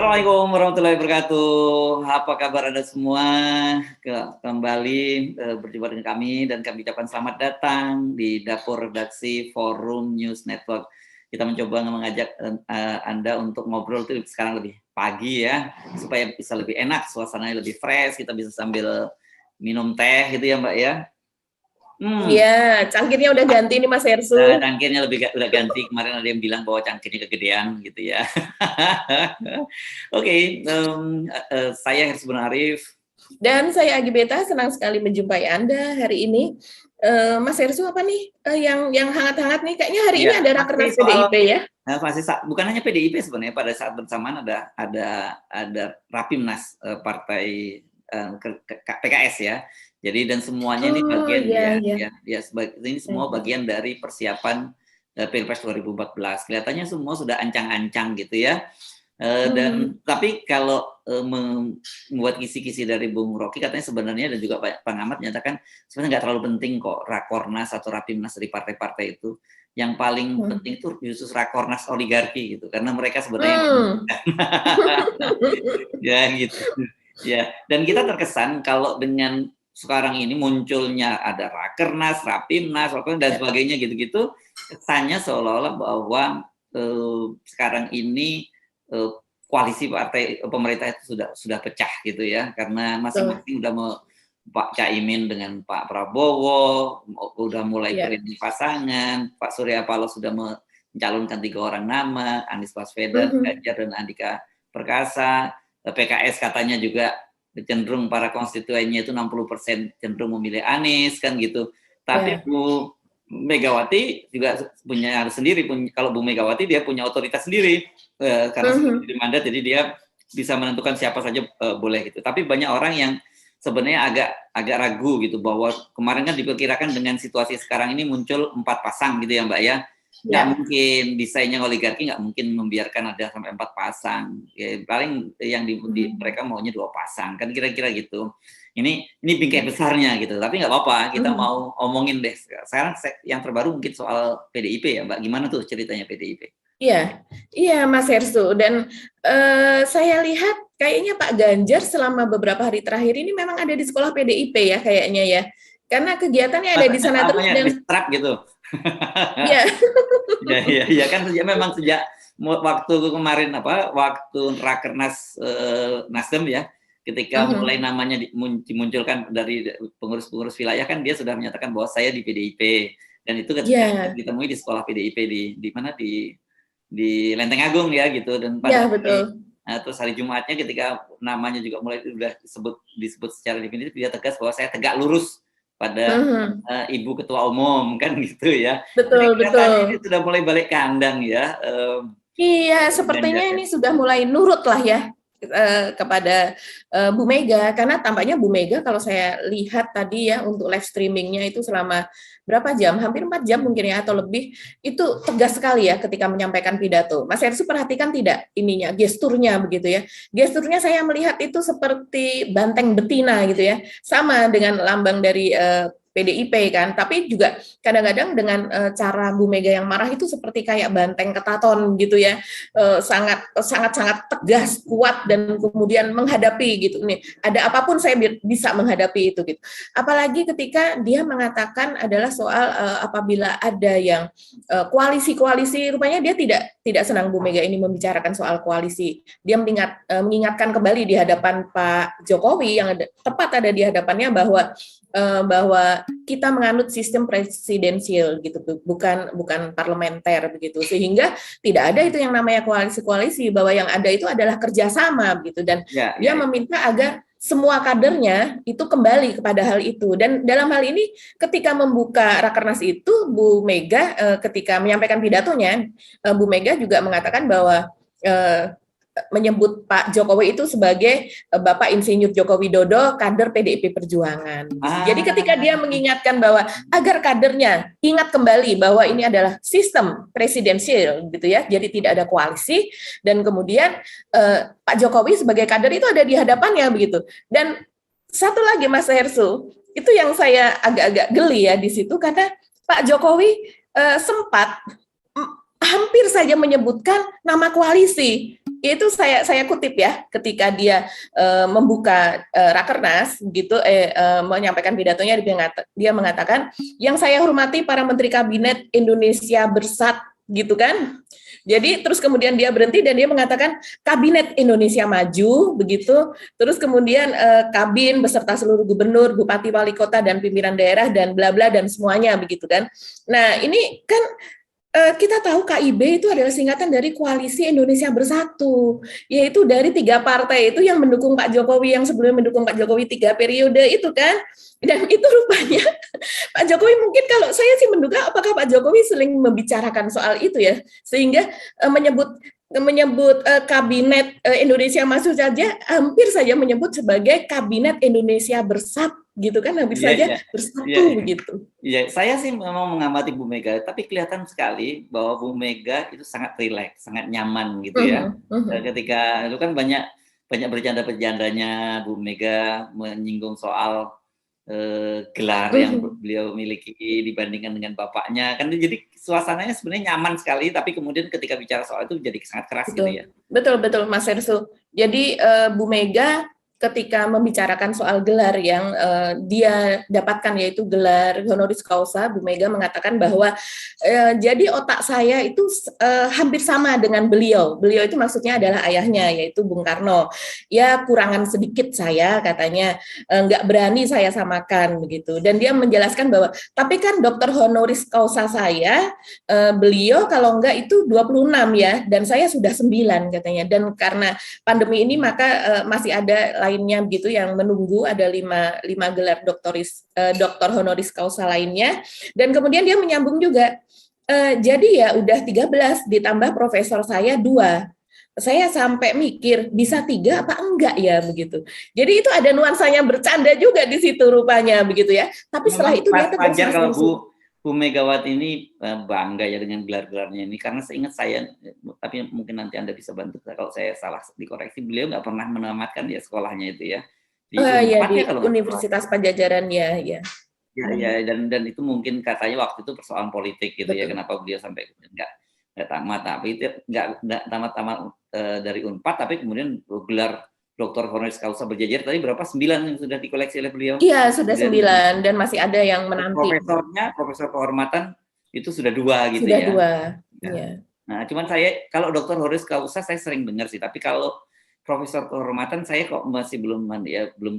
Assalamualaikum warahmatullahi wabarakatuh. Apa kabar Anda semua? Kembali berjumpa dengan kami dan kami ucapkan selamat datang di dapur redaksi Forum News Network. Kita mencoba mengajak Anda untuk ngobrol itu sekarang lebih pagi ya, supaya bisa lebih enak, suasananya lebih fresh, kita bisa sambil minum teh gitu ya Mbak ya. Iya, cangkirnya udah ganti nih Mas Hersu. Nah, cangkirnya udah ganti. Kemarin ada yang bilang bahwa cangkirnya kegedean gitu ya. Oke, saya Hersu Arif. Dan saya Agi Beta, senang sekali menjumpai Anda hari ini. Mas Hersu apa nih yang hangat-hangat nih? Kayaknya hari ini ada rakernas PDIP ya? Bukan hanya PDIP sebenarnya, pada saat bersamaan ada Rapimnas partai PKS ya. Jadi dan semuanya ini bagian ini semua bagian dari persiapan Pilpres 2014. Kelihatannya semua sudah ancang-ancang gitu ya. Dan tapi kalau membuat kisi-kisi dari Bung Rocky katanya sebenarnya, dan juga pengamat menyatakan sebenarnya nggak terlalu penting kok Rakornas atau Rapimnas dari partai-partai itu. Yang paling penting itu justru Rakornas oligarki gitu, karena mereka sebenarnya ya gitu. Ya, dan kita terkesan kalau dengan sekarang ini munculnya ada Rakernas, Rapimnas, dan sebagainya gitu-gitu, kesannya seolah-olah bahwa sekarang ini koalisi partai pemerintah itu sudah pecah gitu ya, karena masing-masing udah Pak Caimin dengan Pak Prabowo udah mulai berdiri pasangan, Pak Surya Paloh sudah mencalonkan 3 orang nama, Anies Baswedan, Ganjar dan Andika Perkasa. PKS katanya juga cenderung para konstituennya itu 60% cenderung memilih Anies kan gitu. Tapi Bu Megawati juga punya sendiri. Kalau Bu Megawati dia punya otoritas sendiri karena sudah diberi mandat, jadi dia bisa menentukan siapa saja boleh gitu. Tapi banyak orang yang sebenarnya agak ragu gitu, bahwa kemarin kan diperkirakan dengan situasi sekarang ini muncul 4 pasang gitu ya Mbak ya. Nggak mungkin, desainnya oligarki nggak mungkin membiarkan ada sampai 4 pasang. Ya, paling yang mereka maunya 2 pasang kan, kira-kira gitu. Ini bingkai besarnya gitu. Tapi nggak apa-apa, kita mau omongin deh. Sekarang yang terbaru mungkin soal PDIP ya Mbak. Gimana tuh ceritanya PDIP? Iya Mas Hersu. Dan saya lihat kayaknya Pak Ganjar selama beberapa hari terakhir ini memang ada di sekolah PDIP ya kayaknya ya. Karena kegiatannya ada di sana terus dan distrap gitu. Iya. Ya kan memang sejak waktu kemarin waktu Rakernas Nasdem ya, ketika mulai namanya dimunculkan dari pengurus-pengurus wilayah, kan dia sudah menyatakan bahwa saya di PDIP, dan itu ketika ditemui di sekolah PDIP di mana di Lenteng Agung ya gitu. Dan pada terus hari Jumatnya ketika namanya juga mulai disebut secara definitif, dia tegas bahwa saya tegak lurus pada Ibu Ketua Umum kan gitu ya. Betul. Ini sudah mulai balik kandang ya. Iya, sepertinya ini sudah mulai nurut lah ya kepada Bu Mega, karena tampaknya Bu Mega kalau saya lihat tadi ya untuk live streamingnya itu selama berapa jam, hampir 4 jam mungkin ya atau lebih, itu tegas sekali ya ketika menyampaikan pidato. Mas Hersu perhatikan tidak ininya, gesturnya begitu ya. Gesturnya saya melihat itu seperti banteng betina gitu ya, sama dengan lambang dari PDIP kan, tapi juga kadang-kadang dengan cara Bu Mega yang marah itu seperti kayak banteng ketaton gitu ya, sangat tegas, kuat, dan kemudian menghadapi gitu. Nih, ada apapun saya bisa menghadapi itu gitu. Apalagi ketika dia mengatakan adalah soal apabila ada yang koalisi, rupanya dia tidak senang Bu Mega ini membicarakan soal koalisi. Dia mengingatkan kembali di hadapan Pak Jokowi yang tepat ada di hadapannya bahwa kita menganut sistem presidensial gitu, bukan parlementer begitu, sehingga tidak ada itu yang namanya koalisi, bahwa yang ada itu adalah kerjasama begitu. Dan dia meminta agar semua kadernya itu kembali kepada hal itu. Dan dalam hal ini ketika membuka Rakernas itu, Bu Mega ketika menyampaikan pidatonya, Bu Mega juga mengatakan bahwa menyebut Pak Jokowi itu sebagai Bapak Insinyur Joko Widodo, kader PDIP Perjuangan. Jadi ketika dia mengingatkan bahwa agar kadernya ingat kembali bahwa ini adalah sistem presidensial gitu ya, jadi tidak ada koalisi, dan kemudian Pak Jokowi sebagai kader itu ada di hadapannya begitu. Dan satu lagi Mas Hersu, itu yang saya agak-agak geli ya di situ, karena Pak Jokowi sempat hampir saja menyebutkan nama koalisi. itu saya kutip ya, ketika dia membuka Rakernas gitu, menyampaikan pidatonya, dia mengatakan, yang saya hormati para menteri kabinet Indonesia Bersat, gitu kan. Jadi terus kemudian dia berhenti dan dia mengatakan Kabinet Indonesia Maju, begitu. Terus kemudian Kabin beserta seluruh gubernur, bupati, wali kota dan pimpinan daerah dan bla bla dan semuanya, begitu kan. Nah, ini kan kita tahu KIB itu adalah singkatan dari Koalisi Indonesia Bersatu, yaitu dari 3 partai itu yang mendukung Pak Jokowi, yang sebelumnya mendukung Pak Jokowi 3 periode itu kan. Dan itu rupanya Pak Jokowi, mungkin kalau saya sih menduga apakah Pak Jokowi sering membicarakan soal itu ya, sehingga menyebut Kabinet Indonesia Maju saja hampir saja menyebut sebagai Kabinet Indonesia Bersatu, gitu kan, hampir saja bersatu begitu. Iya, saya sih memang mengamati Bu Mega, tapi kelihatan sekali bahwa Bu Mega itu sangat rileks, sangat nyaman gitu ya. Ketika itu kan banyak bercanda-bercandanya Bu Mega menyinggung soal gelar yang beliau miliki dibandingkan dengan bapaknya, kan jadi suasananya sebenarnya nyaman sekali, tapi kemudian ketika bicara soal itu jadi sangat keras. Betul. Gitu ya. Betul Mas Hersu. Jadi Bu Mega ketika membicarakan soal gelar yang dia dapatkan, yaitu gelar honoris causa, Bu Mega mengatakan bahwa jadi otak saya itu hampir sama dengan beliau. Beliau itu maksudnya adalah ayahnya, yaitu Bung Karno. Ya kurangan sedikit saya, katanya, nggak berani saya samakan begitu. Dan dia menjelaskan bahwa tapi kan dokter honoris causa saya, beliau kalau enggak itu 26 ya, dan saya sudah 9 katanya. Dan karena pandemi ini maka masih ada lainnya begitu yang menunggu, ada 5 gelar doktor honoris causa lainnya. Dan kemudian dia menyambung juga, jadi ya udah 13 ditambah profesor saya 2. Saya sampai mikir bisa 3 apa enggak ya begitu. Jadi itu ada nuansanya bercanda juga di situ rupanya begitu ya. Tapi setelah itu dia wajar kalau Bu Megawati ini bangga ya dengan gelar-gelarnya ini, karena seingat saya, tapi mungkin nanti Anda bisa bantu kalau saya salah dikoreksi, beliau nggak pernah menamatkan ya sekolahnya itu ya. Di Unpad ya, kalau Universitas Pajajaran ya. Ya, dan itu mungkin katanya waktu itu persoalan politik gitu. Betul. Ya, kenapa beliau sampai nggak tamat, tapi itu nggak tamat dari Unpad, tapi kemudian gelar doktor honoris causa berjajar tadi berapa? 9 yang sudah dikoleksi oleh beliau? Iya, sudah 9 dan masih ada yang menanti. Profesor kehormatan itu sudah 2 gitu sudah ya. Sudah 2. Iya. Nah, cuman saya kalau dokter honoris causa saya sering dengar sih, tapi kalau profesor kehormatan saya kok masih belum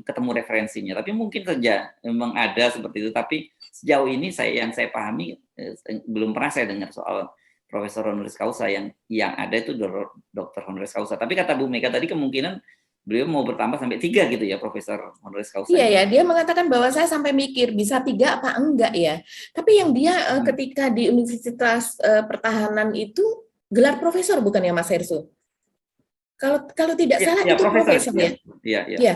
ketemu referensinya. Tapi mungkin saja memang ada seperti itu, tapi sejauh ini yang saya pahami belum pernah saya dengar soal profesor honoris causa, yang ada itu dokter honoris causa. Tapi kata Bu Mega tadi kemungkinan beliau mau bertambah sampai 3 gitu ya, profesor honoris causa. Iya ya, dia mengatakan bahwa saya sampai mikir bisa 3 apa enggak ya. Tapi yang dia ketika di Universitas Pertahanan itu gelar profesor bukan ya Mas Hersu? Kalau tidak salah itu profesor ya. Iya.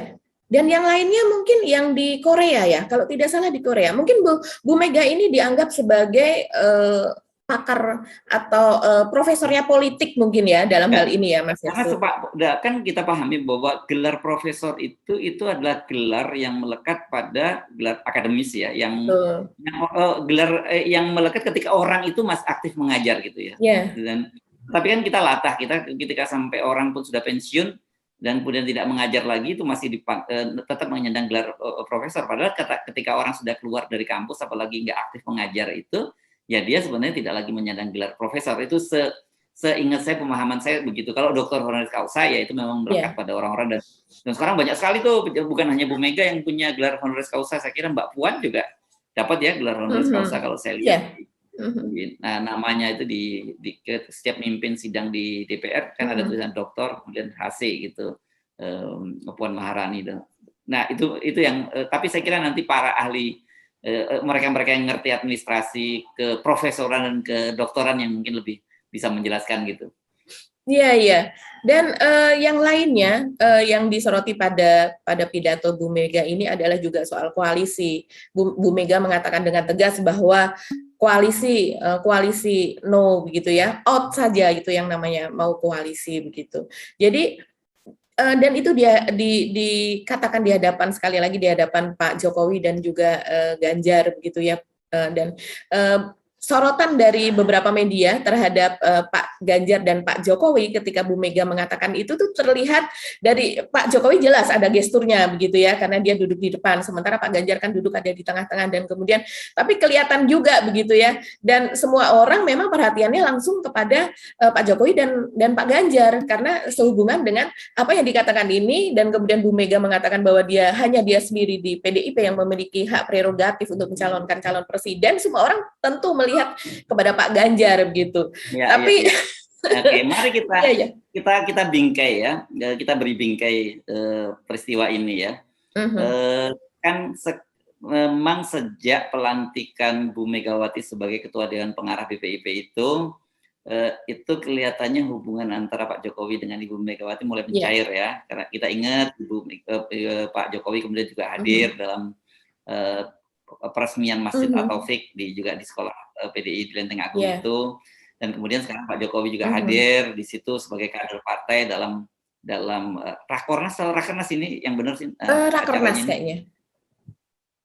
Dan yang lainnya mungkin yang di Korea ya. Kalau tidak salah di Korea. Mungkin Bu Mega ini dianggap sebagai pakar atau profesornya politik mungkin ya dalam hal ini ya Mas. Karena kan kita pahami bahwa gelar profesor itu adalah gelar yang melekat pada gelar akademis ya, yang gelar yang melekat ketika orang itu masih aktif mengajar gitu ya. Dan tapi kan kita latah, ketika sampai orang pun sudah pensiun dan kemudian tidak mengajar lagi, itu masih tetap menyandang gelar profesor. Padahal ketika orang sudah keluar dari kampus, apalagi nggak aktif mengajar itu, ya dia sebenarnya tidak lagi menyandang gelar profesor. Itu seingat saya, pemahaman saya begitu. Kalau dokter honoris causa ya itu memang melekat pada orang-orang, dan sekarang banyak sekali tuh, bukan hanya Bu Mega yang punya gelar honoris causa, saya kira Mbak Puan juga dapat ya gelar honoris causa kalau saya lihat. Nah, namanya itu di setiap mimpin sidang di DPR kan ada tulisan doktor, kemudian HC gitu, Puan Maharani itu. Nah, itu yang tapi saya kira nanti para ahli, mereka yang ngerti administrasi keprofesoran dan kedokteran yang mungkin lebih bisa menjelaskan gitu. Iya. Dan yang lainnya yang disoroti pada pidato Bu Mega ini adalah juga soal koalisi. Bu Mega mengatakan dengan tegas bahwa koalisi no begitu ya, out saja gitu yang namanya mau koalisi begitu. Jadi dan itu dia dikatakan di hadapan, sekali lagi di hadapan Pak Jokowi dan juga Ganjar begitu ya. Dan sorotan dari beberapa media terhadap Pak Ganjar dan Pak Jokowi ketika Bu Mega mengatakan itu tuh terlihat dari Pak Jokowi jelas ada gesturnya begitu ya, karena dia duduk di depan, sementara Pak Ganjar kan duduk ada di tengah-tengah, dan kemudian tapi kelihatan juga begitu ya, dan semua orang memang perhatiannya langsung kepada Pak Jokowi dan Pak Ganjar karena sehubungan dengan apa yang dikatakan ini, dan kemudian Bu Mega mengatakan bahwa hanya dia sendiri di PDIP yang memiliki hak prerogatif untuk mencalonkan calon presiden, semua orang tentu melihat kepada Pak Ganjar begitu. Ya, Tapi ya, ya. Oke, mari kita ya, ya. kita bingkai ya, kita beri bingkai peristiwa ini ya. Kan memang sejak pelantikan Bu Megawati sebagai Ketua Dewan Pengarah BPIP itu kelihatannya hubungan antara Pak Jokowi dengan Ibu Megawati mulai mencair ya, karena kita ingat Pak Jokowi kemudian juga hadir dalam peresmian Masjid At-Taufik juga di sekolah PDI di Lenteng Agung itu, dan kemudian sekarang Pak Jokowi juga hadir di situ sebagai kader partai dalam Rakernas ini yang benar sih Rakernas kayaknya.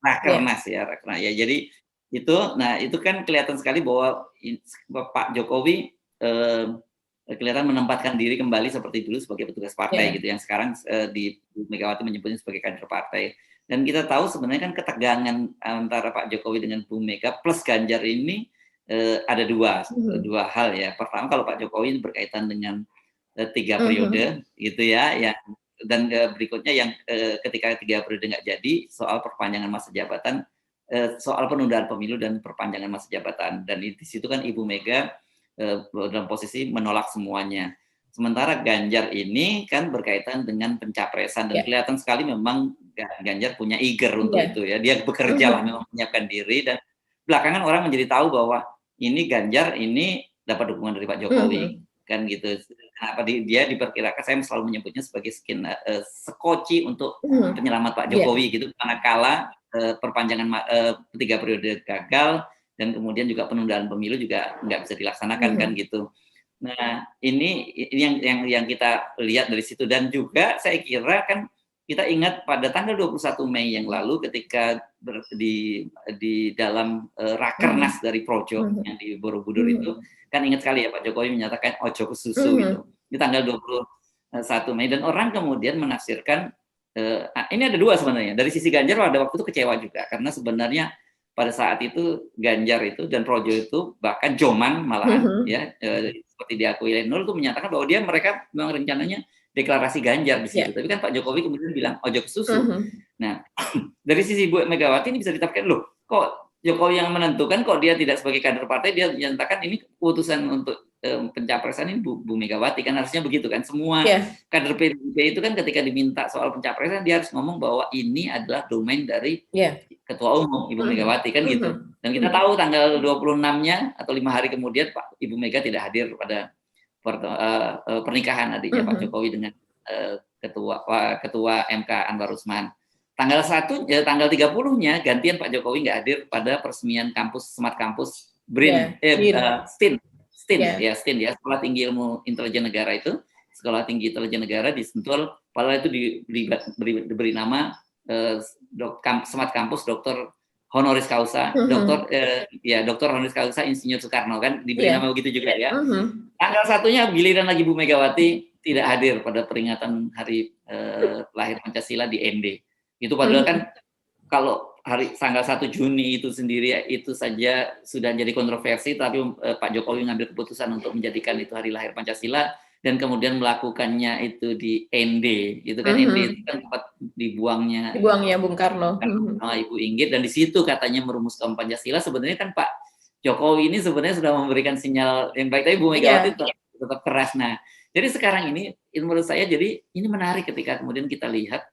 Rakernas ya. Jadi itu kan kelihatan sekali bahwa Pak Jokowi kelihatan menempatkan diri kembali seperti dulu sebagai petugas partai gitu, yang sekarang di Megawati menyebutnya sebagai kader partai. Dan kita tahu sebenarnya kan ketegangan antara Pak Jokowi dengan Bu Mega plus Ganjar ini ada dua hal ya. Pertama, kalau Pak Jokowi berkaitan dengan 3 periode gitu ya, dan berikutnya yang ketika 3 periode nggak jadi, soal perpanjangan masa jabatan, soal penundaan pemilu dan perpanjangan masa jabatan. Dan di situ kan Ibu Mega dalam posisi menolak semuanya. Sementara Ganjar ini kan berkaitan dengan pencapresan, dan kelihatan sekali memang Ganjar punya eager untuk itu ya. Dia bekerja lah, memang menyiapkan diri, dan belakangan orang menjadi tahu bahwa ini Ganjar ini dapat dukungan dari Pak Jokowi kan gitu. Kenapa dia diperkirakan, saya selalu menyebutnya sebagai sekoci untuk penyelamat Pak Jokowi gitu, manakala perpanjangan 3 periode gagal, dan kemudian juga penundaan pemilu juga nggak bisa dilaksanakan kan gitu. Nah, ini yang kita lihat dari situ. Dan juga saya kira kan kita ingat pada tanggal 21 Mei yang lalu ketika di dalam Rakernas dari Projo yang di Borobudur itu, kan ingat sekali ya Pak Jokowi menyatakan ojo ke susu gitu. Di tanggal 21 Mei, dan orang kemudian menafsirkan ini ada dua sebenarnya. Dari sisi Ganjar pada waktu itu kecewa juga, karena sebenarnya pada saat itu Ganjar itu dan Projo itu bahkan Joman malahan ya seperti diakui Nur itu menyatakan bahwa mereka memang rencananya deklarasi Ganjar di situ. Tapi kan Pak Jokowi kemudian bilang ojo ke susu. Nah, dari sisi Bu Megawati ini bisa ditafsirkan, loh kok Jokowi yang menentukan, kok dia tidak sebagai kader partai, dia menyatakan ini keputusan untuk pencapresan ini Bu Megawati, kan harusnya begitu kan. Semua kader PDIP itu kan ketika diminta soal pencapresan dia harus ngomong bahwa ini adalah domain dari Ketua Umum Ibu Megawati kan gitu. Dan kita tahu tanggal 26-nya atau 5 hari kemudian Ibu Mega tidak hadir pada pernikahan adiknya Pak Jokowi dengan Ketua MK Anwar Usman. Tanggal 30-nya gantian Pak Jokowi nggak hadir pada peresmian Smart Campus STIN ya, Sekolah Tinggi Ilmu Intelijen Negara itu, Sekolah Tinggi Intelijen Negara di Sentul, padahal itu diberi nama Smart Campus Dr. Honoris Causa, Dr. Honoris Causa Insinyur Soekarno kan diberi nama begitu juga ya. Tanggal 1-nya giliran lagi Bu Megawati tidak hadir pada peringatan hari lahir Pancasila di ND. Itu padahal kan kalau tanggal 1 Juni itu sendiri itu saja sudah jadi kontroversi, tapi Pak Jokowi mengambil keputusan untuk menjadikan itu hari lahir Pancasila, dan kemudian melakukannya itu di ND, itu kan ND itu kan tempat dibuangnya Bung Karno sama Ibu Inggit, dan di situ katanya merumuskan Pancasila. Sebenarnya kan Pak Jokowi ini sebenarnya sudah memberikan sinyal yang baik, tapi Bu Megawati tetap keras. Nah, jadi sekarang ini menurut saya jadi ini menarik ketika kemudian kita lihat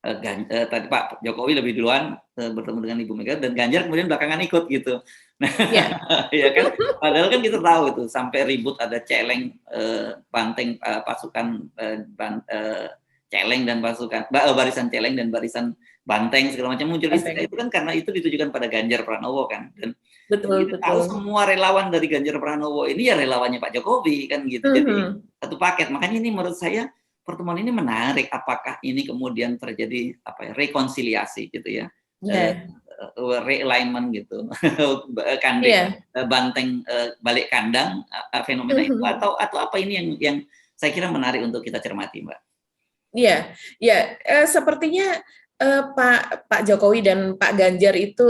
tadi Pak Jokowi lebih duluan bertemu dengan Ibu Mega, dan Ganjar kemudian belakangan ikut gitu. Nah, ya kan, padahal kan kita tahu itu sampai ribut ada celeng banteng pasukan celeng dan pasukan barisan celeng dan barisan banteng segala macam muncul istilah itu kan karena itu ditujukan pada Ganjar Pranowo kan. Dan kita tahu semua relawan dari Ganjar Pranowo ini ya relawannya Pak Jokowi kan gitu. Jadi satu paket. Makanya ini menurut saya pertemuan ini menarik. Apakah ini kemudian terjadi rekonsiliasi gitu ya realignment gitu, banteng balik kandang fenomena itu, atau apa ini yang saya kira menarik untuk kita cermati, Mbak? Iya, ya, sepertinya Pak Jokowi dan Pak Ganjar itu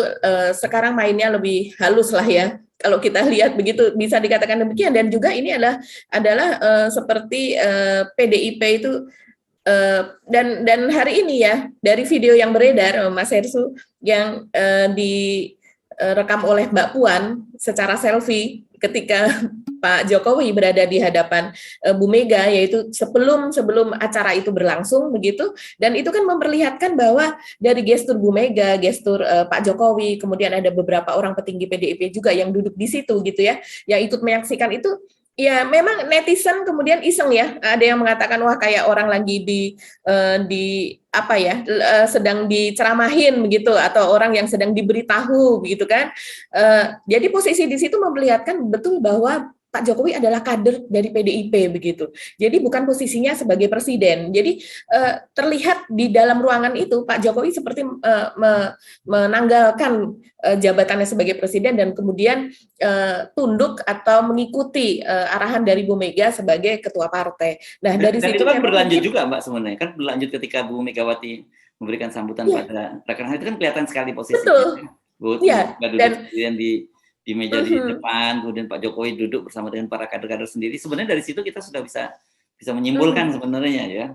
sekarang mainnya lebih halus lah ya. Kalau kita lihat begitu bisa dikatakan demikian, dan juga ini adalah seperti PDIP itu dan hari ini ya, dari video yang beredar Mas Hersu yang direkam oleh Mbak Puan secara selfie ketika Pak Jokowi berada di hadapan Bu Mega, yaitu sebelum acara itu berlangsung begitu, dan itu kan memperlihatkan bahwa dari gestur Bu Mega, gestur Pak Jokowi, kemudian ada beberapa orang petinggi PDIP juga yang duduk di situ gitu ya, yang ikut menyaksikan itu. Ya, memang netizen kemudian iseng ya, ada yang mengatakan wah kayak orang lagi sedang diceramahin begitu, atau orang yang sedang diberitahu begitu kan. Jadi posisi di situ memperlihatkan betul bahwa Pak Jokowi adalah kader dari PDIP begitu. Jadi bukan posisinya sebagai presiden. Jadi terlihat di dalam ruangan itu Pak Jokowi seperti menanggalkan jabatannya sebagai presiden dan kemudian tunduk atau mengikuti arahan dari Bu Mega sebagai ketua partai. Nah, dari dan situ itu kan berlanjut juga, Mbak, sebenarnya kan berlanjut ketika Bu Megawati memberikan sambutan pada rakernas, itu kan kelihatan sekali posisinya. Betul. Iya. Dan kemudian di meja di depan, kemudian Pak Jokowi duduk bersama dengan para kader-kader sendiri. Sebenarnya dari situ kita sudah bisa menyimpulkan sebenarnya ya.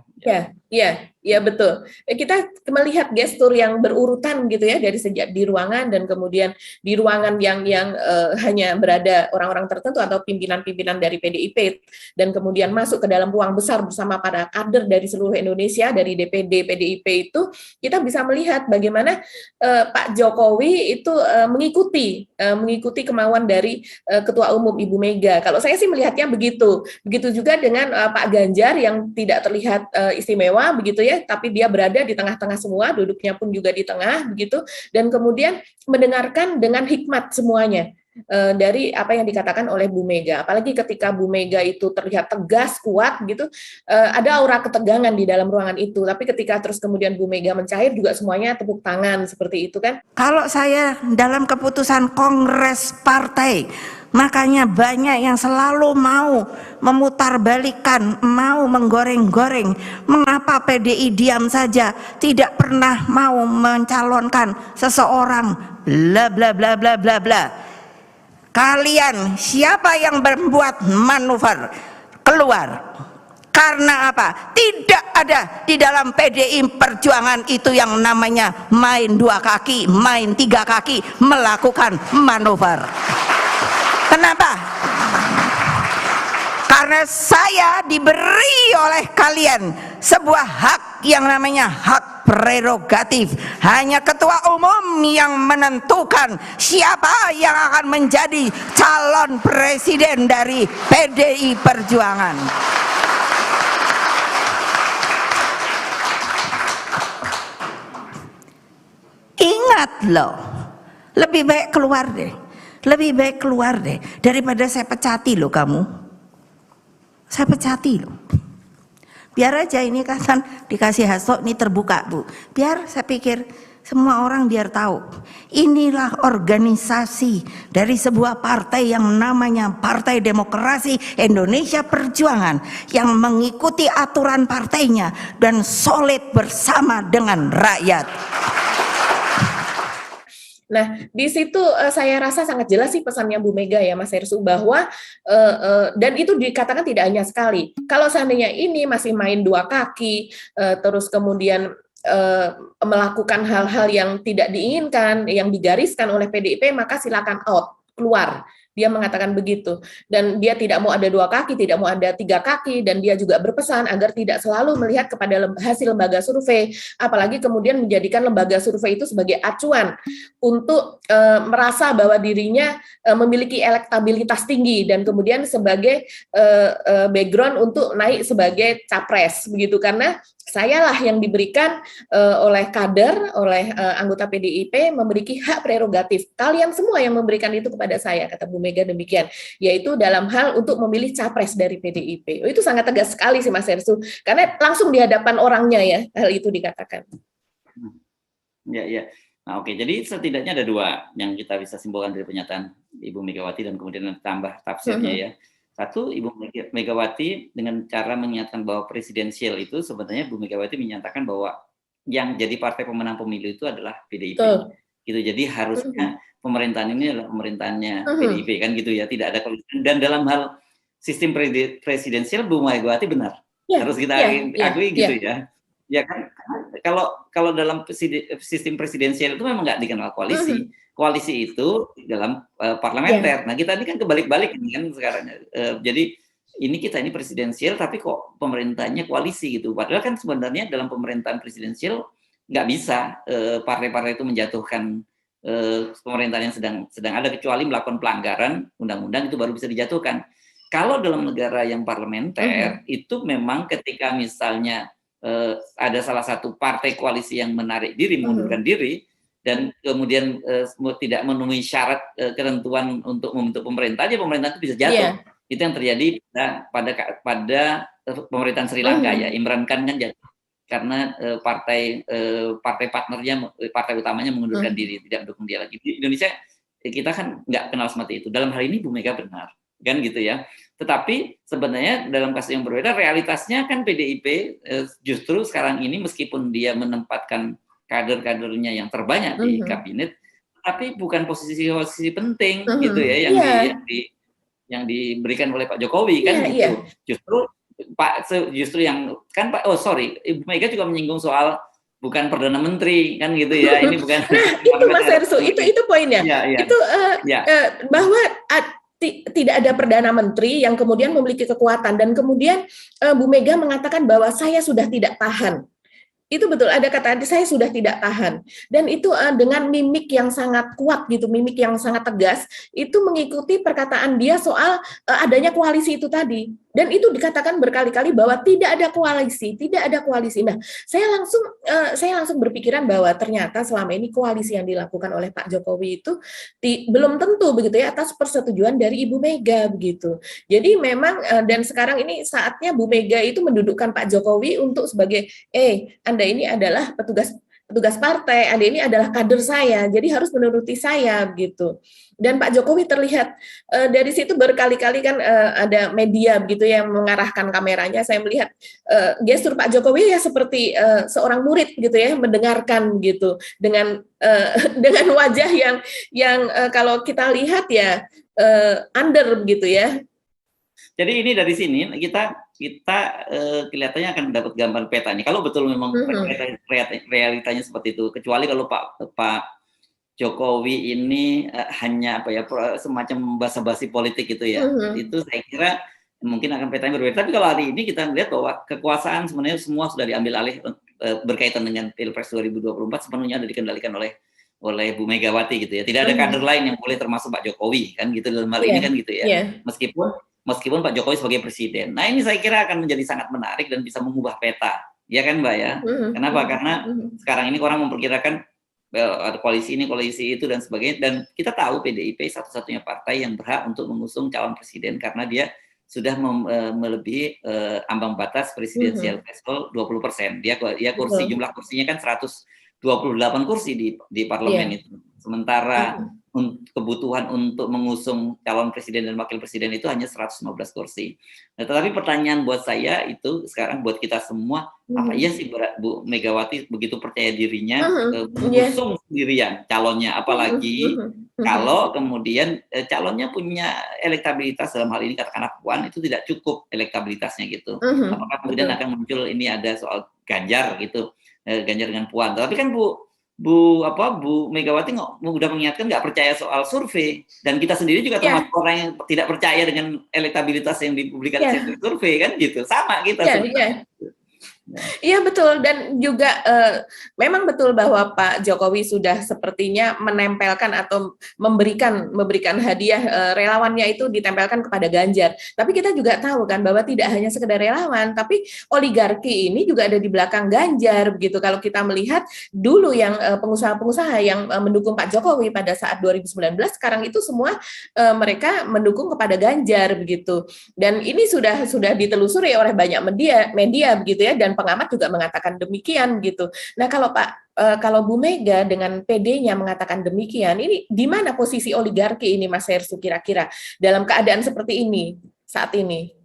Iya betul. Kita melihat gestur yang berurutan gitu ya, dari sejak di ruangan dan kemudian di ruangan yang hanya berada orang-orang tertentu atau pimpinan-pimpinan dari PDIP, dan kemudian masuk ke dalam ruang besar bersama para kader dari seluruh Indonesia, dari DPD PDIP itu, kita bisa melihat bagaimana Pak Jokowi itu mengikuti kemauan dari Ketua Umum Ibu Mega. Kalau saya sih melihatnya begitu. Begitu juga dengan Pak Ganjar yang tidak terlihat istimewa begitu ya, tapi dia berada di tengah-tengah semua, duduknya pun juga di tengah begitu, dan kemudian mendengarkan dengan hikmat semuanya dari apa yang dikatakan oleh Bu Mega. Apalagi ketika Bu Mega itu terlihat tegas, kuat gitu, ada aura ketegangan di dalam ruangan itu. Tapi ketika terus kemudian Bu Mega mencair, juga semuanya tepuk tangan seperti itu kan. Kalau saya dalam keputusan kongres partai, makanya banyak yang selalu mau memutarbalikkan, mau menggoreng-goreng. Mengapa PDI diam saja, tidak pernah mau mencalonkan seseorang, bla bla bla bla bla bla. Kalian siapa yang membuat manuver keluar? Karena apa? Tidak ada di dalam PDI Perjuangan itu yang namanya main 2 kaki, main 3 kaki, melakukan manuver. Kenapa? Karena saya diberi oleh kalian sebuah hak yang namanya hak prerogatif. Hanya ketua umum yang menentukan siapa yang akan menjadi calon presiden dari PDI Perjuangan. Ingat loh, lebih baik keluar deh. Lebih baik keluar deh daripada saya pecati loh kamu. Saya pecati loh. Biar aja ini kan dikasih hasto ini terbuka Bu. Biar saya pikir semua orang biar tahu. Inilah organisasi dari sebuah partai yang namanya Partai Demokrasi Indonesia Perjuangan, yang mengikuti aturan partainya dan solid bersama dengan rakyat. Nah, di situ saya rasa sangat jelas sih pesannya Bu Mega ya, Mas Hersu, bahwa dan itu dikatakan tidak hanya sekali. Kalau seandainya ini masih main 2 kaki, terus kemudian melakukan hal-hal yang tidak diinginkan, yang digariskan oleh PDIP, maka silakan out, keluar. Dia mengatakan begitu, dan dia tidak mau ada 2 kaki, tidak mau ada 3 kaki, dan dia juga berpesan agar tidak selalu melihat kepada hasil lembaga survei, apalagi kemudian menjadikan lembaga survei itu sebagai acuan untuk merasa bahwa dirinya memiliki elektabilitas tinggi dan kemudian sebagai background untuk naik sebagai capres begitu, karena sayalah yang diberikan oleh kader, oleh anggota PDIP, memiliki hak prerogatif. Kalian semua yang memberikan itu kepada saya, kata Bu Mega demikian, yaitu dalam hal untuk memilih capres dari PDIP. Itu sangat tegas sekali sih Mas Hersu, karena langsung di hadapan orangnya ya hal itu dikatakan. Ya. Nah, oke, jadi setidaknya ada dua yang kita bisa simpulkan dari pernyataan Ibu Megawati dan kemudian tambah tafsirnya ya. Satu, Ibu Megawati dengan cara menyatakan bahwa presidensial itu sebenarnya Ibu Megawati menyatakan bahwa yang jadi partai pemenang pemilu itu adalah PDIP. Gitu. Jadi harusnya pemerintahan ini adalah pemerintahannya PDIP kan gitu ya, tidak ada keluhan. Dan dalam hal sistem presidensial Bu Megawati benar. Harus kita akui gitu ya. Ya kan, kalau dalam sistem presidensial itu memang nggak dikenal koalisi. Koalisi itu dalam parlementer. Nah kita ini kan kebalik-balik kan sekarang. Jadi ini presidensial tapi kok pemerintahnya koalisi gitu. Padahal kan sebenarnya dalam pemerintahan presidensial nggak bisa partai-partai itu menjatuhkan pemerintahan yang sedang ada, kecuali melakukan pelanggaran undang-undang itu baru bisa dijatuhkan. Kalau dalam negara yang parlementer itu memang ketika misalnya ada salah satu partai koalisi yang menarik diri, mengundurkan diri, dan kemudian tidak memenuhi syarat ketentuan untuk membentuk pemerintah, aja pemerintah itu bisa jatuh. Itu yang terjadi pada pemerintahan Sri Lanka ya. Imran Khan kan jatuh karena partai partnernya, partai utamanya mengundurkan diri, tidak mendukung dia lagi. Di Indonesia kita kan nggak kenal seperti itu. Dalam hal ini Bu Mega benar, kan gitu ya. Tetapi sebenarnya dalam kasus yang berbeda, realitasnya kan PDIP justru sekarang ini meskipun dia menempatkan kader-kadernya yang terbanyak di kabinet, tapi bukan posisi-posisi penting gitu ya yang diberikan oleh Pak Jokowi kan gitu. Justru yang kan Ibu Mega juga menyinggung soal bukan perdana menteri kan gitu ya. Ini bukan. Itu Mas Ersu, itu poinnya. Itu bahwa tidak ada perdana menteri yang kemudian memiliki kekuatan, dan kemudian Bu Mega mengatakan bahwa saya sudah tidak tahan. Itu betul, ada kata saya sudah tidak tahan, dan itu dengan mimik yang sangat kuat gitu, mimik yang sangat tegas, itu mengikuti perkataan dia soal adanya koalisi itu tadi. Dan itu dikatakan berkali-kali bahwa tidak ada koalisi. Nah, saya langsung berpikiran bahwa ternyata selama ini koalisi yang dilakukan oleh Pak Jokowi itu belum tentu begitu ya atas persetujuan dari Ibu Mega begitu. Jadi memang dan sekarang ini saatnya Bu Mega itu mendudukkan Pak Jokowi untuk sebagai Anda ini adalah petugas partai, Anda ini adalah kader saya, jadi harus menuruti saya begitu. Dan Pak Jokowi terlihat dari situ berkali-kali kan ada media begitu yang mengarahkan kameranya. Saya melihat gestur Pak Jokowi ya seperti seorang murid gitu ya, mendengarkan gitu dengan wajah yang kalau kita lihat ya under begitu ya. Jadi ini dari sini kita kelihatannya akan mendapat gambar peta ini. Kalau betul memang realitanya seperti itu, kecuali kalau Pak Jokowi ini hanya semacam basa-basi politik gitu ya. Itu saya kira mungkin akan petanya berbeda. Tapi kalau hari ini kita melihat bahwa kekuasaan sebenarnya semua sudah diambil alih berkaitan dengan Pilpres 2024 sepenuhnya ada dikendalikan oleh Bu Megawati gitu ya. Tidak ada kader lain yang boleh termasuk Pak Jokowi kan gitu dalam hal ini kan gitu ya. Meskipun Pak Jokowi sebagai presiden. Nah, ini saya kira akan menjadi sangat menarik dan bisa mengubah peta. Ya kan, Mbak ya? Kenapa? Karena sekarang ini orang memperkirakan ada koalisi ini, koalisi itu dan sebagainya, dan kita tahu PDIP satu-satunya partai yang berhak untuk mengusung calon presiden karena dia sudah melebihi ambang batas presidensial threshold 20%. Dia jumlah kursinya kan 128 kursi di parlemen itu. Sementara kebutuhan untuk mengusung calon presiden dan wakil presiden itu hanya 115 kursi. Nah, tetapi pertanyaan buat saya itu sekarang buat kita semua, apa iya sih Bu Megawati begitu percaya dirinya mengusung sendirian calonnya, apalagi kalau kemudian calonnya punya elektabilitas, dalam hal ini katakanlah Puan itu tidak cukup elektabilitasnya gitu. Apakah kemudian akan muncul ini ada soal Ganjar gitu, Ganjar dengan Puan. Tapi kan Bu Megawati udah mengingatkan nggak percaya soal survei, dan kita sendiri juga termasuk orang yang tidak percaya dengan elektabilitas yang dipublikasikan survei kan gitu, sama kita sebenarnya. Iya betul, dan juga memang betul bahwa Pak Jokowi sudah sepertinya menempelkan atau memberikan hadiah relawannya itu ditempelkan kepada Ganjar. Tapi kita juga tahu kan bahwa tidak hanya sekedar relawan, tapi oligarki ini juga ada di belakang Ganjar begitu. Kalau kita melihat dulu yang pengusaha-pengusaha yang mendukung Pak Jokowi pada saat 2019, sekarang itu semua mereka mendukung kepada Ganjar begitu. Dan ini sudah ditelusuri oleh banyak media begitu ya, dan sebagian pengamat juga mengatakan demikian gitu. Nah, kalau Bu Mega dengan PD-nya mengatakan demikian, ini di mana posisi oligarki ini, Mas Hersu, kira-kira dalam keadaan seperti ini saat ini?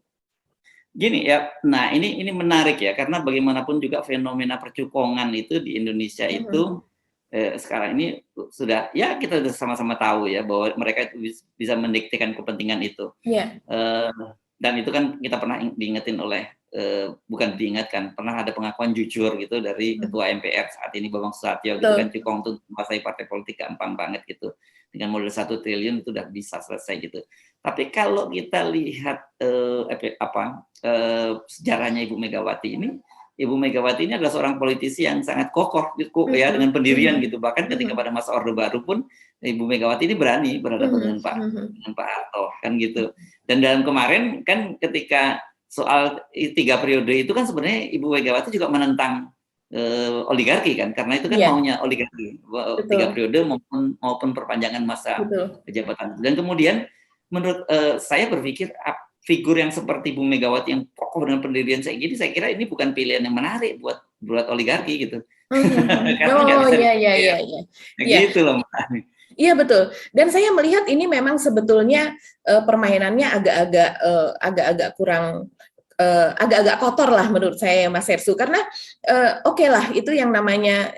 Gini ya, nah ini menarik ya, karena bagaimanapun juga fenomena percukongan itu di Indonesia itu sekarang ini sudah, ya kita sudah sama-sama tahu ya bahwa mereka itu bisa mendiktekan kepentingan itu. Yeah. Dan itu kan kita pernah diingetin oleh, bukan diingatkan, pernah ada pengakuan jujur gitu dari Ketua MPR saat ini Bambang Susatyo gitu kan, cukong untuk menguasai partai politik gampang banget gitu. Dengan modal 1 triliun itu udah bisa selesai gitu. Tapi kalau kita lihat sejarahnya Ibu Megawati ini adalah seorang politisi yang sangat kokoh ya dengan pendirian gitu. Bahkan ketika pada masa Orde Baru pun Ibu Megawati ini berani berhadapan dengan Pak Harto kan gitu. Dan dalam kemarin kan ketika soal 3 periode itu kan sebenarnya Ibu Megawati juga menentang oligarki kan, karena itu kan maunya oligarki 3 periode maupun perpanjangan masa jabatan. Dan kemudian menurut saya berpikir figur yang seperti Bu Megawati yang kokoh dengan pendirian saya kira ini bukan pilihan yang menarik buat oligarki gitu. Gitu loh Mbak. Iya betul. Dan saya melihat ini memang sebetulnya permainannya agak-agak kurang agak-agak kotor lah menurut saya, Mas Hersu, karena oke lah itu yang namanya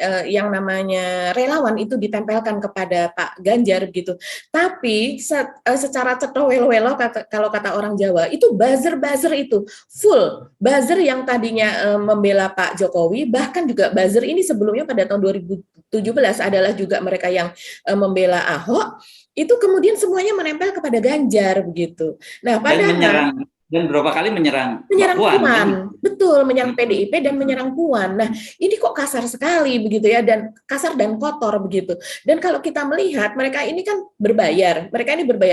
relawan itu ditempelkan kepada Pak Ganjar gitu. Tapi secara cetowelo-welo kalau kata orang Jawa itu buzzer itu full buzzer yang tadinya membela Pak Jokowi, bahkan juga buzzer ini sebelumnya pada tahun 2017 adalah juga mereka yang membela Ahok, itu kemudian semuanya menempel kepada Ganjar begitu. Nah, padahal dan berapa kali menyerang Puan. Betul, menyerang PDIP dan menyerang Puan. Nah, ini kok kasar sekali begitu ya, dan kasar dan kotor begitu. Dan kalau kita melihat mereka ini kan berbayar,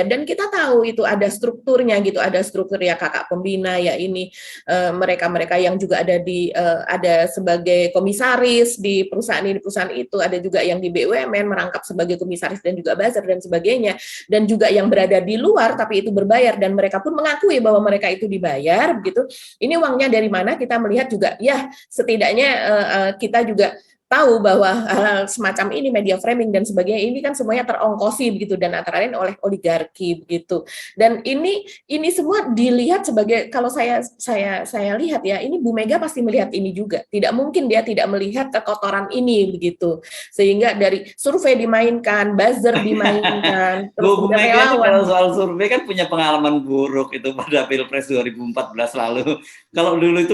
dan kita tahu itu ada strukturnya gitu, ada struktur ya kakak pembina ya ini mereka yang juga ada sebagai komisaris di perusahaan itu, ada juga yang di BUMN merangkap sebagai komisaris dan juga buzzer dan sebagainya, dan juga yang berada di luar tapi itu berbayar dan mereka pun mengakui bahwa mereka itu dibayar begitu. Ini uangnya dari mana, kita melihat juga ya setidaknya kita juga tahu bahwa hal semacam ini, media framing dan sebagainya, ini kan semuanya terongkosi begitu, dan antara lain oleh oligarki begitu. Dan ini semua dilihat sebagai, kalau saya lihat ya, ini Bu Mega pasti melihat ini juga. Tidak mungkin dia tidak melihat kekotoran ini begitu. Sehingga dari survei dimainkan, buzzer dimainkan, terus Bu Mega kalau soal survei kan punya pengalaman buruk itu pada Pilpres 2014 lalu. Kalau dulu itu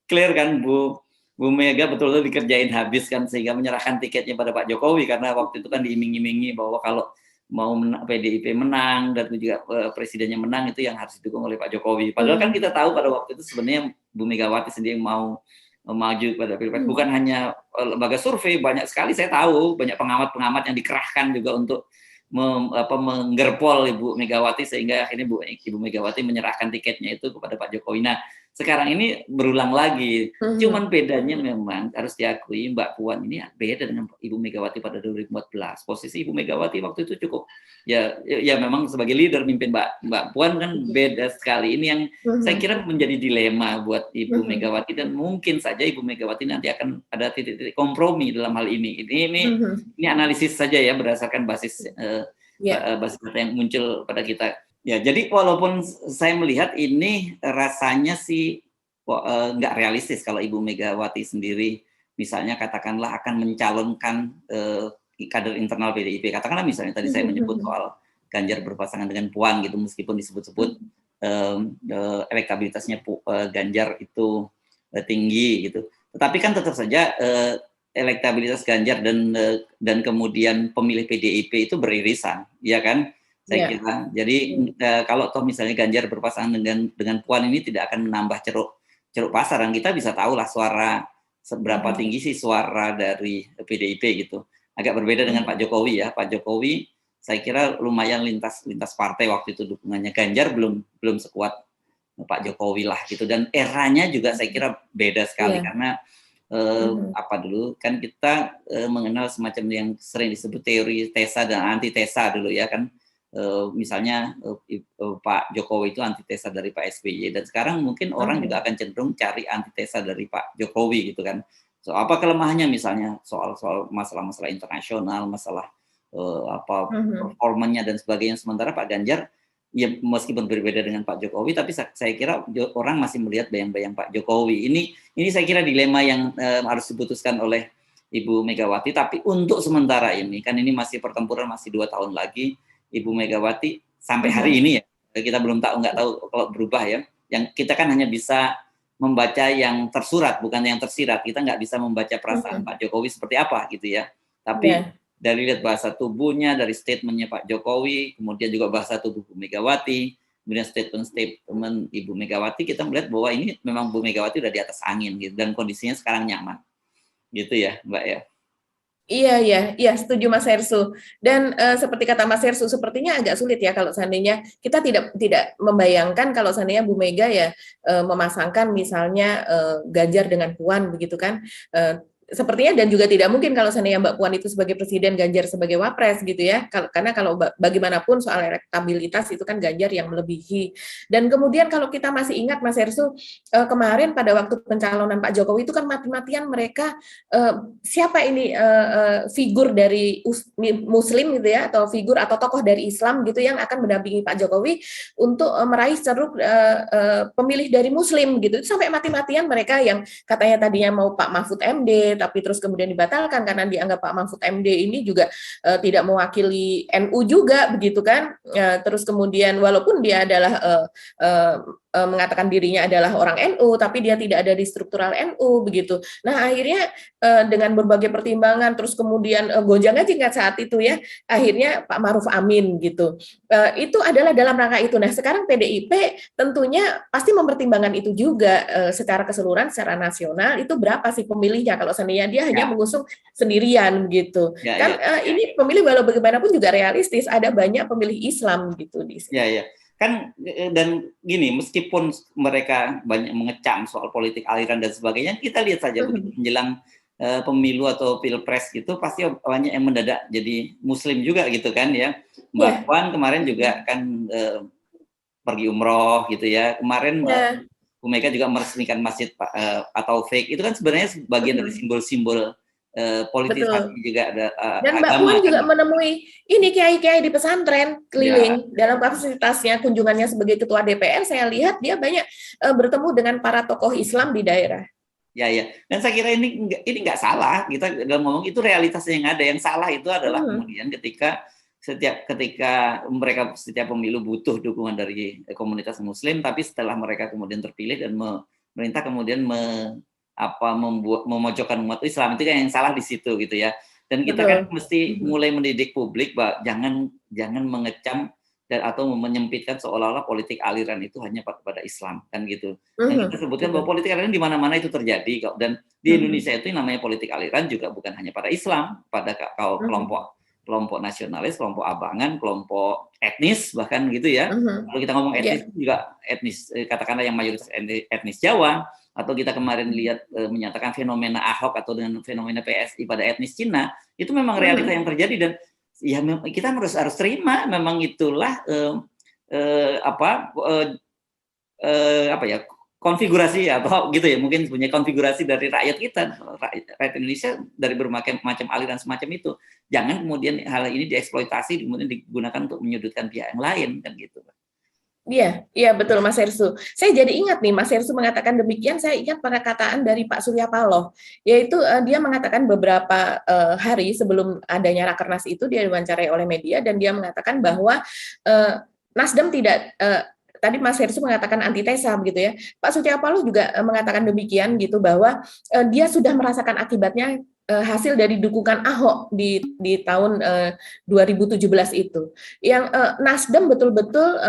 clear kan Bu Mega betul-betul dikerjain habis kan, sehingga menyerahkan tiketnya pada Pak Jokowi, karena waktu itu kan diiming-imingi bahwa kalau mau PDIP menang dan juga presidennya menang itu yang harus didukung oleh Pak Jokowi. Padahal kan kita tahu pada waktu itu sebenarnya Bu Megawati sendiri mau maju pada Pilpres. Bukan hanya lembaga survei, banyak sekali saya tahu banyak pengamat-pengamat yang dikerahkan juga untuk menggerpol Ibu Megawati, sehingga akhirnya Ibu Megawati menyerahkan tiketnya itu kepada Pak Jokowi. Nah, sekarang ini berulang lagi. Cuman bedanya memang harus diakui Mbak Puan ini beda dengan Ibu Megawati pada 2014. Posisi Ibu Megawati waktu itu cukup ya memang sebagai leader mimpin Mbak Puan kan beda sekali. Ini yang saya kira menjadi dilema buat Ibu Megawati, dan mungkin saja Ibu Megawati nanti akan ada titik-titik kompromi dalam hal ini. Ini analisis saja ya berdasarkan basis basis data yang muncul pada kita. Ya, jadi walaupun saya melihat ini rasanya sih nggak realistis kalau Ibu Megawati sendiri misalnya katakanlah akan mencalonkan kader internal PDIP. Katakanlah misalnya tadi saya menyebut soal Ganjar berpasangan dengan Puan gitu, meskipun disebut-sebut elektabilitasnya Ganjar itu tinggi gitu. Tetapi kan tetap saja elektabilitas Ganjar dan kemudian pemilih PDIP itu beririsan, ya kan? Saya kira. Jadi kalau toh misalnya Ganjar berpasangan dengan Puan ini tidak akan menambah ceruk pasar, dan kita bisa tahu lah seberapa tinggi sih suara dari PDIP gitu. Agak berbeda dengan Pak Jokowi ya. Pak Jokowi saya kira lumayan lintas partai waktu itu dukungannya. Ganjar belum sekuat Pak Jokowi lah gitu, dan eranya juga saya kira beda sekali karena dulu kan kita mengenal semacam yang sering disebut teori tesa dan antitesa dulu ya kan. misalnya Pak Jokowi itu antitesa dari Pak SBY, dan sekarang mungkin orang juga akan cenderung cari antitesa dari Pak Jokowi gitu kan. So, apa kelemahannya misalnya soal masalah-masalah internasional, masalah performanya dan sebagainya. Sementara Pak Ganjar ya meskipun berbeda dengan Pak Jokowi, tapi saya kira orang masih melihat bayang-bayang Pak Jokowi. Ini saya kira dilema yang harus diputuskan oleh Ibu Megawati. Tapi untuk sementara ini, kan ini masih pertempuran, masih 2 tahun lagi. Ibu Megawati sampai hari ini ya, kita belum nggak tahu kalau berubah ya. Yang kita kan hanya bisa membaca yang tersurat, bukan yang tersirat. Kita nggak bisa membaca perasaan Pak Jokowi seperti apa gitu ya. Tapi dari lihat bahasa tubuhnya, dari statementnya Pak Jokowi, kemudian juga bahasa tubuh Bu Megawati, kemudian statement Ibu Megawati, kita melihat bahwa ini memang Bu Megawati udah di atas angin gitu, dan kondisinya sekarang nyaman. Gitu ya, Mbak ya. Iya, setuju Mas Hersu. Dan seperti kata Mas Hersu, sepertinya agak sulit ya kalau seandainya kita tidak membayangkan kalau seandainya Bu Mega ya memasangkan misalnya Ganjar dengan Puan begitu kan. Sepertinya, dan juga tidak mungkin kalau seandainya Mbak Puan itu sebagai presiden, Ganjar sebagai wapres gitu ya, karena kalau bagaimanapun soal elektabilitas itu kan Ganjar yang melebihi. Dan kemudian kalau kita masih ingat Mas Hersu, kemarin pada waktu pencalonan Pak Jokowi itu kan mati-matian mereka siapa ini figur dari Muslim gitu ya, atau figur atau tokoh dari Islam gitu yang akan mendampingi Pak Jokowi untuk meraih ceruk pemilih dari Muslim gitu. Sampai mati-matian mereka yang katanya tadinya mau Pak Mahfud MD, tapi terus kemudian dibatalkan karena dianggap Pak Mahfud MD ini juga tidak mewakili NU juga begitu kan. Terus kemudian walaupun dia adalah mengatakan dirinya adalah orang NU, tapi dia tidak ada di struktural NU begitu. Nah akhirnya dengan berbagai pertimbangan, terus kemudian gonjang-ganjing saat itu ya, akhirnya Pak Maruf Amin gitu. Itu adalah dalam rangka itu. Nah sekarang PDIP tentunya pasti mempertimbangkan itu juga secara keseluruhan, secara nasional itu berapa sih pemilihnya kalau seandainya dia hanya mengusung sendirian gitu. Ini pemilih walau bagaimanapun juga realistis, ada banyak pemilih Islam gitu di sini. Ya. Kan dan gini, meskipun mereka banyak mengecam soal politik aliran dan sebagainya, kita lihat saja menjelang pemilu atau pilpres gitu pasti banyak yang mendadak jadi Muslim juga gitu kan ya. Mbak Puan kemarin juga kan pergi umroh gitu ya. Kemarin Bu Mega juga meresmikan masjid atau fake, itu kan sebenarnya bagian dari simbol-simbol politisasi juga ada. Dan Mbak Puan juga menemui ini kiai-kiai di pesantren keliling dalam kapasitasnya, kunjungannya sebagai ketua DPR. Saya lihat dia banyak bertemu dengan para tokoh Islam di daerah. Ya. Dan saya kira ini nggak salah. Kita dalam ngomong itu realitas yang ada. Yang salah itu adalah kemudian ketika mereka setiap pemilu butuh dukungan dari komunitas Muslim, tapi setelah mereka kemudian terpilih dan pemerintah kemudian memojokkan umat Islam, itu kan yang salah di situ gitu ya. Dan kita kan mesti mulai mendidik publik bahwa jangan mengecam dan atau menyempitkan seolah-olah politik aliran itu hanya pada Islam kan gitu. Dan kita sebutkan bahwa politik aliran di mana-mana itu terjadi, dan di Indonesia itu yang namanya politik aliran juga bukan hanya pada Islam, pada kelompok nasionalis, kelompok abangan, kelompok etnis bahkan gitu ya. Kalau kita ngomong etnis juga etnis katakanlah yang mayoritas etnis Jawa, atau kita kemarin lihat menyatakan fenomena Ahok atau dengan fenomena PSI pada etnis Cina, itu memang realita yang terjadi, dan ya kita harus terima memang itulah konfigurasi atau gitu ya, mungkin punya konfigurasi dari rakyat kita, rakyat Indonesia dari berbagai macam aliran semacam itu. Jangan kemudian hal ini dieksploitasi kemudian digunakan untuk menyudutkan pihak yang lain kan gitu. Iya betul Mas Hersu. Saya jadi ingat nih Mas Hersu mengatakan demikian, saya ingat perkataan dari Pak Surya Paloh, yaitu dia mengatakan beberapa hari sebelum adanya Rakernas itu dia diwawancarai oleh media, dan dia mengatakan bahwa Nasdem tidak tadi Mas Hersu mengatakan antitesa begitu ya. Pak Surya Paloh juga mengatakan demikian gitu, bahwa dia sudah merasakan akibatnya hasil dari dukungan Ahok di tahun 2017 itu, yang Nasdem betul-betul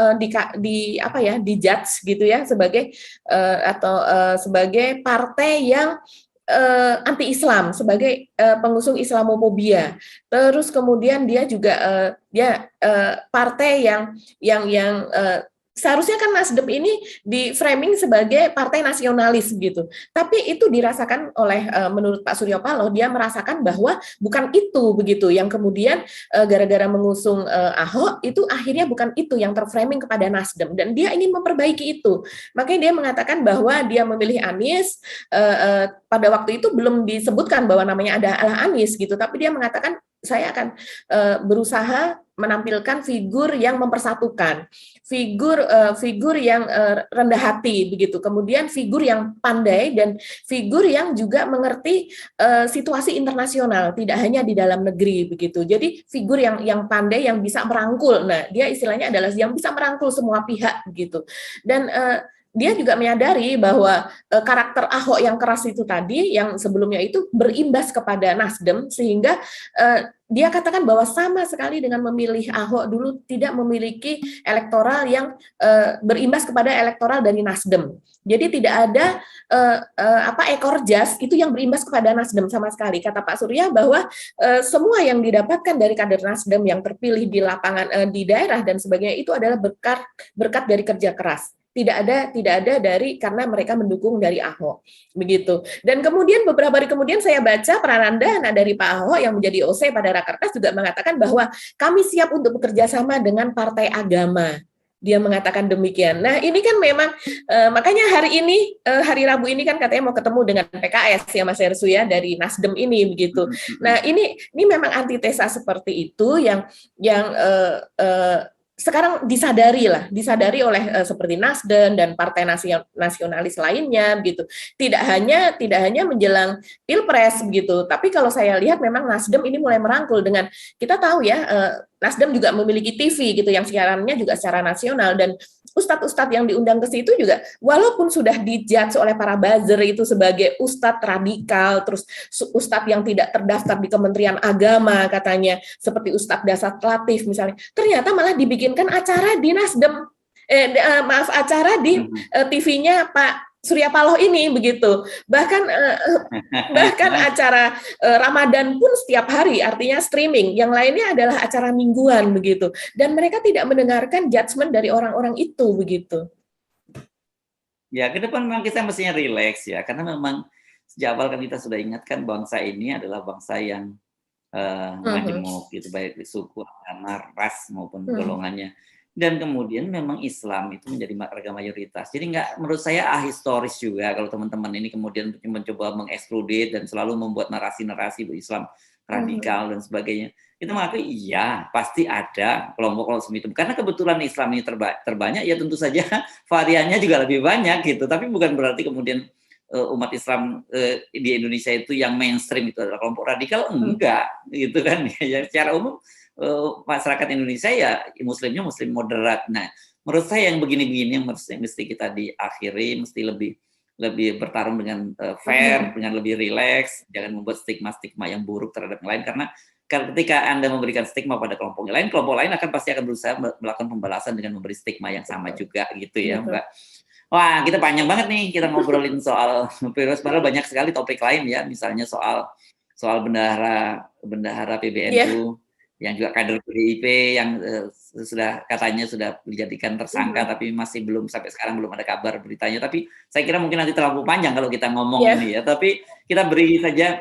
dijudge gitu ya sebagai sebagai partai yang anti-Islam, sebagai pengusung Islamofobia. Terus kemudian dia juga partai yang seharusnya kan Nasdem ini di framing sebagai partai nasionalis gitu. Tapi itu dirasakan oleh menurut Pak Surya Paloh, dia merasakan bahwa bukan itu begitu yang kemudian gara-gara mengusung Ahok itu akhirnya bukan itu yang terframing kepada Nasdem, dan dia ingin memperbaiki itu. Makanya dia mengatakan bahwa dia memilih Anies, pada waktu itu belum disebutkan bahwa namanya adalah Anies gitu, tapi dia mengatakan saya akan berusaha menampilkan figur yang mempersatukan, figur yang rendah hati begitu, kemudian figur yang pandai dan figur yang juga mengerti situasi internasional, tidak hanya di dalam negeri begitu. Jadi figur yang pandai, yang bisa merangkul. Nah, dia istilahnya adalah yang bisa merangkul semua pihak begitu. Dan dia juga menyadari bahwa karakter Ahok yang keras itu tadi, yang sebelumnya itu berimbas kepada Nasdem, sehingga dia katakan bahwa sama sekali dengan memilih Ahok dulu tidak memiliki elektoral yang berimbas kepada elektoral dari Nasdem. Jadi tidak ada ekor jas itu yang berimbas kepada Nasdem sama sekali. Kata Pak Surya bahwa semua yang didapatkan dari kader Nasdem yang terpilih di lapangan, di daerah dan sebagainya itu adalah berkat dari kerja keras. Tidak ada dari karena mereka mendukung dari Ahok begitu. Dan kemudian beberapa hari kemudian saya baca Prananda dari Pak Ahok yang menjadi OC pada Rakernas juga mengatakan bahwa kami siap untuk bekerja sama dengan partai agama. Dia mengatakan demikian. Nah, ini kan memang makanya hari Rabu ini kan katanya mau ketemu dengan PKS ya Mas Hersu ya, dari Nasdem ini begitu. Nah, ini memang antitesa seperti itu yang sekarang disadari oleh seperti Nasdem dan partai nasionalis lainnya begitu. Tidak hanya menjelang Pilpres begitu, tapi kalau saya lihat memang Nasdem ini mulai merangkul dengan, kita tahu ya, Nasdem juga memiliki TV gitu yang siarannya juga secara nasional, dan ustadz-ustadz yang diundang ke situ juga walaupun sudah dijudge oleh para buzzer itu sebagai ustadz radikal, terus ustadz yang tidak terdaftar di Kementerian Agama katanya, seperti Ustadz Dasat Latif misalnya, ternyata malah dibikinkan acara di Nasdem, acara di TV-nya Pak Surya Paloh ini begitu. Bahkan acara Ramadan pun setiap hari, artinya streaming. Yang lainnya adalah acara mingguan begitu. Dan mereka tidak mendengarkan judgement dari orang-orang itu begitu. Ya, ke depan memang kita mestinya rileks ya, karena memang sejak awal kan kita sudah ingatkan bangsa ini adalah bangsa yang majemuk gitu, baik suku, agama, ras maupun golongannya. Dan kemudian memang Islam itu menjadi agama mayoritas. Jadi menurut saya ahistoris juga kalau teman-teman ini kemudian mencoba mengekskluded dan selalu membuat narasi-narasi Islam radikal dan sebagainya. Itu mengakui iya pasti ada kelompok-kelompok semacam itu. Karena kebetulan Islam ini terbanyak, ya tentu saja variannya juga lebih banyak gitu. Tapi bukan berarti kemudian umat Islam di Indonesia itu yang mainstream itu adalah kelompok radikal, enggak gitu kan ya. Secara umum masyarakat Indonesia ya muslimnya muslim moderat. Nah, menurut saya yang begini-begini yang mesti kita diakhiri, mesti lebih bertarung dengan fair, dengan lebih rileks, jangan membuat stigma-stigma yang buruk terhadap yang lain, karena ketika Anda memberikan stigma pada kelompok lain akan pasti akan berusaha melakukan pembalasan dengan memberi stigma yang sama juga gitu ya, Mbak. Wah, kita panjang banget nih kita ngobrolin soal Pilpres, padahal banyak sekali topik lain ya, misalnya soal bendahara PBNU yang juga kader PDIP yang katanya sudah dijadikan tersangka, tapi masih sampai sekarang belum ada kabar beritanya. Tapi saya kira mungkin nanti terlalu panjang kalau kita ngomong ini ya. Tapi kita beri saja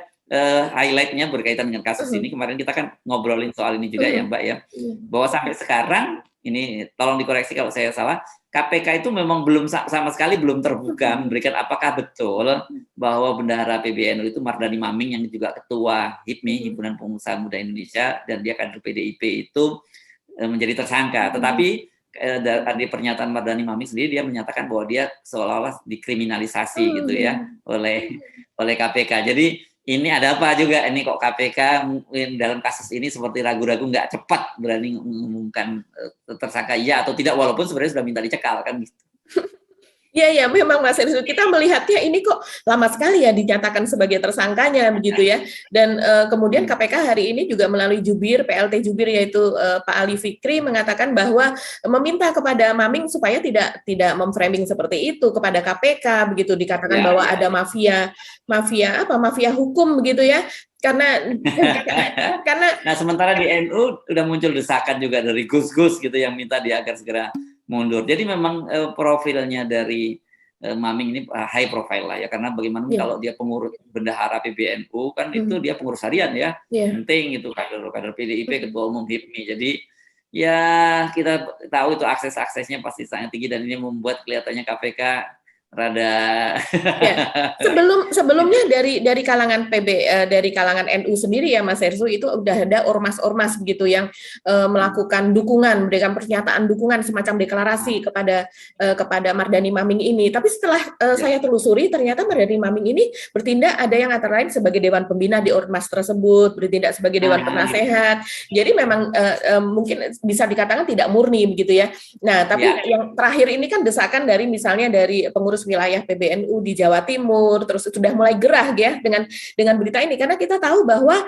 highlight-nya berkaitan dengan kasus ini. Kemarin kita kan ngobrolin soal ini juga ya Mbak ya, bahwa sampai sekarang ini tolong dikoreksi kalau saya salah, KPK itu memang sama sekali belum terbuka memberikan apakah betul bahwa bendahara PBNU itu Mardhani Maming yang juga ketua HIPMI, Himpunan Pengusaha Muda Indonesia, dan dia kader PDIP itu menjadi tersangka. Tetapi dari pernyataan Mardhani Maming sendiri dia menyatakan bahwa dia seolah-olah dikriminalisasi gitu ya oleh KPK. Jadi ini ada apa juga ini kok KPK dalam kasus ini seperti ragu-ragu, nggak cepat berani mengumumkan tersangka iya atau tidak, walaupun sebenarnya sudah minta dicekal kan gitu. Iya, memang Mas Hersu, kita melihatnya ini kok lama sekali ya dinyatakan sebagai tersangkanya begitu ya. Dan kemudian KPK hari ini juga melalui jubir, PLT jubir yaitu Pak Ali Fikri mengatakan bahwa meminta kepada Maming supaya tidak memframing seperti itu kepada KPK begitu, dikatakan bahwa ada mafia hukum begitu ya. Karena nah sementara di NU udah muncul desakan juga dari Gus gitu yang minta dia agar segera mundur. Jadi memang profilnya dari Maming ini high profile lah ya, karena bagaimana kalau dia pengurus bendahara PBNU kan itu dia pengurus harian ya, penting itu kader PDIP, ketua umum HIPMI. Jadi ya kita tahu itu akses-aksesnya pasti sangat tinggi, dan ini membuat kelihatannya KPK rada sebelumnya dari kalangan dari kalangan NU sendiri ya Mas Herzl, itu udah ada ormas-ormas begitu yang melakukan dukungan, memberikan pernyataan dukungan semacam deklarasi kepada Mardhani Maming ini. Tapi setelah saya telusuri, ternyata Mardhani Maming ini bertindak ada yang antara lain sebagai dewan pembina di ormas tersebut, bertindak sebagai dewan penasehat. Jadi memang mungkin bisa dikatakan tidak murni begitu ya. Nah, tapi yang terakhir ini kan desakan dari misalnya dari pengurus wilayah PBNU di Jawa Timur, terus sudah mulai gerah ya dengan berita ini, karena kita tahu bahwa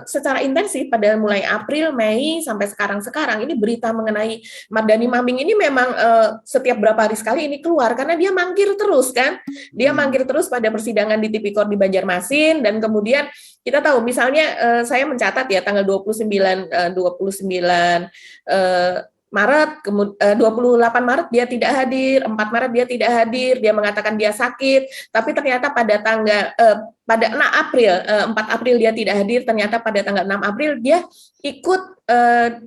secara intensif pada mulai April, Mei sampai sekarang ini berita mengenai Mardhani Maming ini memang setiap berapa hari sekali ini keluar, karena dia mangkir terus kan, dia mangkir terus pada persidangan di Tipikor di Banjarmasin, dan kemudian kita tahu misalnya saya mencatat ya tanggal 29 Maret, 28 Maret dia tidak hadir, 4 Maret dia tidak hadir, dia mengatakan dia sakit, tapi ternyata pada pada 6 April, 4 April dia tidak hadir, ternyata pada tanggal 6 April dia ikut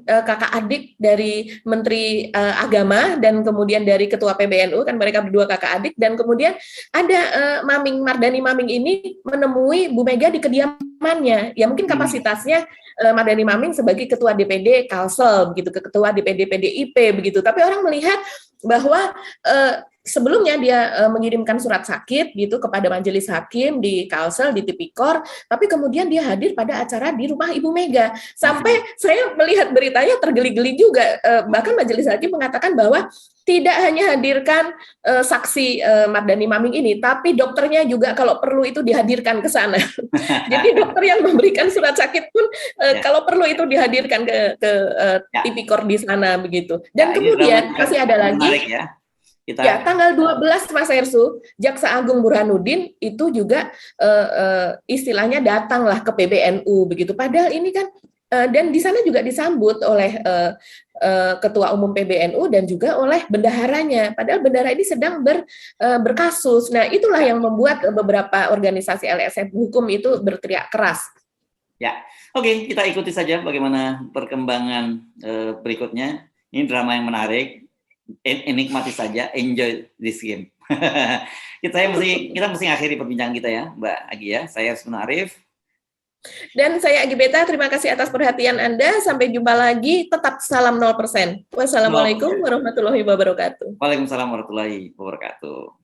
kakak adik dari Menteri Agama dan kemudian dari Ketua PBNU, kan mereka berdua kakak adik, dan kemudian ada Mardhani Maming ini menemui Bu Mega di kediamannya, ya mungkin kapasitasnya Mardhani Maming sebagai Ketua DPD Kalsel, begitu, Ketua DPD PDIP, begitu, tapi orang melihat bahwa sebelumnya dia mengirimkan surat sakit gitu kepada majelis hakim di Kalsel, di Tipikor, tapi kemudian dia hadir pada acara di rumah Ibu Mega. Sampai saya melihat beritanya tergeli-geli juga, bahkan majelis hakim mengatakan bahwa tidak hanya hadirkan saksi Mardhani Maming ini, tapi dokternya juga kalau perlu itu dihadirkan ke sana. Jadi dokter yang memberikan surat sakit pun kalau perlu itu dihadirkan ke Tipikor di sana begitu. Dan kemudian masih ada lagi. Tanggal 12 Mas Herzl, Jaksa Agung Burhanuddin itu juga istilahnya datanglah ke PBNU begitu. Padahal ini kan dan di sana juga disambut oleh Ketua Umum PBNU dan juga oleh bendaharanya. Padahal bendahara ini sedang berkasus. Nah, itulah yang membuat beberapa organisasi LSM hukum itu berteriak keras. Ya, oke, kita ikuti saja bagaimana perkembangan berikutnya. Ini drama yang menarik. Nikmati saja, enjoy this game. kita mesti akhiri perbincangan kita ya, Mbak Agi ya. Saya Herzl Arif. Dan saya Agi Beta, terima kasih atas perhatian Anda. Sampai jumpa lagi, tetap salam 0%. Wassalamualaikum warahmatullahi wabarakatuh. Waalaikumsalam warahmatullahi wabarakatuh.